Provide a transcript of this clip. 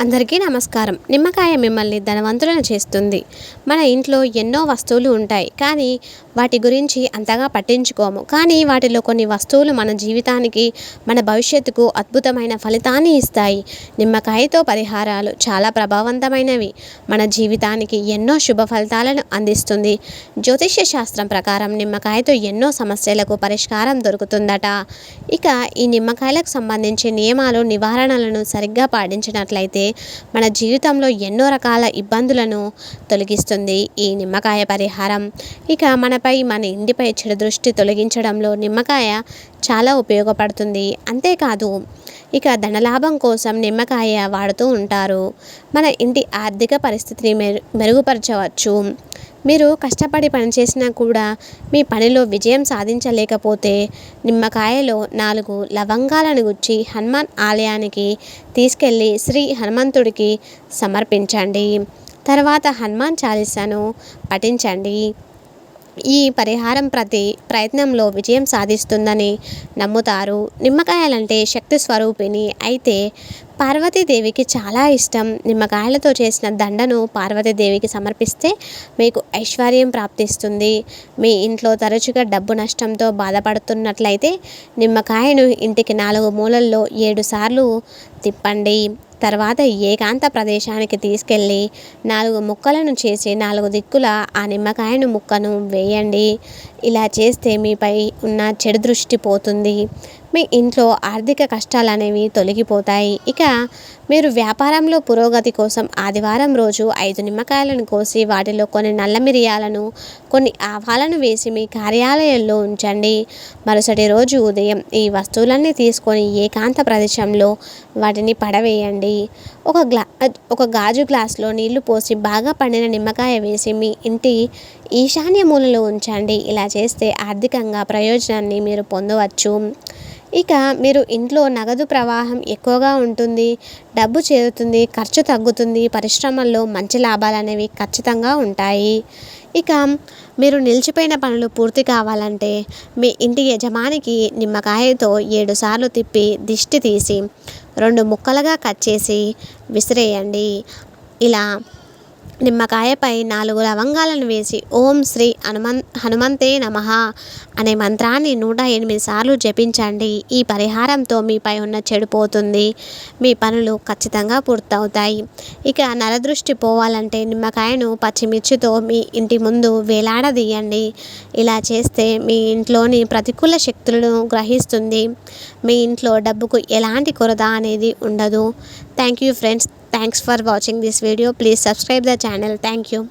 అందరికీ నమస్కారం. నిమ్మకాయ మిమ్మల్ని ధనవంతులను చేస్తుంది. మన ఇంట్లో ఎన్నో వస్తువులు ఉంటాయి, కానీ వాటి గురించి అంతగా పట్టించుకోము. కానీ వాటిలో కొన్ని వస్తువులు మన జీవితానికి, మన భవిష్యత్తుకు అద్భుతమైన ఫలితాన్ని ఇస్తాయి. నిమ్మకాయతో పరిహారాలు చాలా ప్రభావవంతమైనవి. మన జీవితానికి ఎన్నో శుభ ఫలితాలను అందిస్తుంది. జ్యోతిష్య శాస్త్రం ప్రకారం నిమ్మకాయతో ఎన్నో సమస్యలకు పరిష్కారం దొరుకుతుందట. ఇక ఈ నిమ్మకాయలకు సంబంధించి నియమాలు, నివారణలను సరిగ్గా పాటించినట్లయితే మన జీవితంలో ఎన్నో రకాల ఇబ్బందులను తొలగిస్తుంది ఈ నిమ్మకాయ పరిహారం. ఇక మనపై, మన ఇంటిపై చెడు దృష్టి తొలగించడంలో నిమ్మకాయ చాలా ఉపయోగపడుతుంది. అంతేకాదు, ఇక ధనలాభం కోసం నిమ్మకాయ వాడుతూ ఉంటారు. మన ఇంటి ఆర్థిక పరిస్థితిని మెరుగుపరచవచ్చు. మీరు కష్టపడి పనిచేసినా కూడా మీ పనిలో విజయం సాధించలేకపోతే నిమ్మకాయలో 4 లవంగాలను గుచ్చి హనుమాన్ ఆలయానికి తీసుకెళ్ళి శ్రీ హనుమంతుడికి సమర్పించండి. తర్వాత హనుమాన్ చాలీసాను పఠించండి. ఈ పరిహారం ప్రతి ప్రయత్నంలో విజయం సాధిస్తుందని నమ్ముతారు. నిమ్మకాయలంటే శక్తి స్వరూపిణి. అయితే పార్వతీదేవికి చాలా ఇష్టం. నిమ్మకాయలతో చేసిన దండను పార్వతీదేవికి సమర్పిస్తే మీకు ఐశ్వర్యం ప్రాప్తిస్తుంది. మీ ఇంట్లో తరచుగా డబ్బు నష్టంతో బాధపడుతున్నట్లయితే నిమ్మకాయను ఇంటికి 4 మూలల్లో 7 సార్లు తిప్పండి. తర్వాత ఏకాంత ప్రదేశానికి తీసుకెళ్ళి 4 ముక్కలను చేసి 4 దిక్కుల ఆ నిమ్మకాయను ముక్కను వేయండి. ఇలా చేస్తే మీపై ఉన్న చెడు దృష్టి పోతుంది. మీ ఇంట్లో ఆర్థిక కష్టాలు అనేవి తొలగిపోతాయి. ఇక మీరు వ్యాపారంలో పురోగతి కోసం ఆదివారం రోజు 5 నిమ్మకాయలను కోసి వాటిలో కొన్ని నల్ల మిరియాలను, కొన్ని ఆవాలను వేసి మీ కార్యాలయంలో ఉంచండి. మరుసటి రోజు ఉదయం ఈ వస్తువులన్నీ తీసుకొని ఏకాంత ప్రదేశంలో వాటిని పడవేయండి. ఒక గాజు గ్లాసులో నీళ్లు పోసి బాగా పండిన నిమ్మకాయ వేసి మీ ఇంటి ఈశాన్య మూలలో ఉంచండి. ఇలా చేస్తే ఆర్థికంగా ప్రయోజనాన్ని మీరు పొందవచ్చు. ఇక మీరు ఇంట్లో నగదు ప్రవాహం ఎక్కువగా ఉంటుంది, డబ్బు చేరుతుంది, ఖర్చు తగ్గుతుంది, పరిశ్రమల్లో మంచి లాభాలు అనేవి ఖచ్చితంగా ఉంటాయి. ఇక మీరు నిలిచిపోయిన పనులు పూర్తి కావాలంటే మీ ఇంటి యజమానికి నిమ్మకాయతో 7 సార్లు తిప్పి దిష్టి తీసి 2 ముక్కలుగా కట్ చేసి విసిరేయండి. ఇలా నిమ్మకాయపై 4 లవంగాలను వేసి ఓం శ్రీ హనుమంతే నమః అనే మంత్రాన్ని 108 సార్లు జపించండి. ఈ పరిహారంతో మీపై ఉన్న చెడు పోతుంది. మీ పనులు ఖచ్చితంగా పూర్తవుతాయి. ఇక నరదృష్టి పోవాలంటే నిమ్మకాయను పచ్చిమిర్చితో మీ ఇంటి ముందు వేలాడదీయండి. ఇలా చేస్తే మీ ఇంట్లోని ప్రతికూల శక్తులను గ్రహిస్తుంది. మీ ఇంట్లో డబ్బుకు ఎలాంటి కొరత అనేది ఉండదు. Thank you friends. Thanks for watching this video. Please subscribe the channel. Thank you.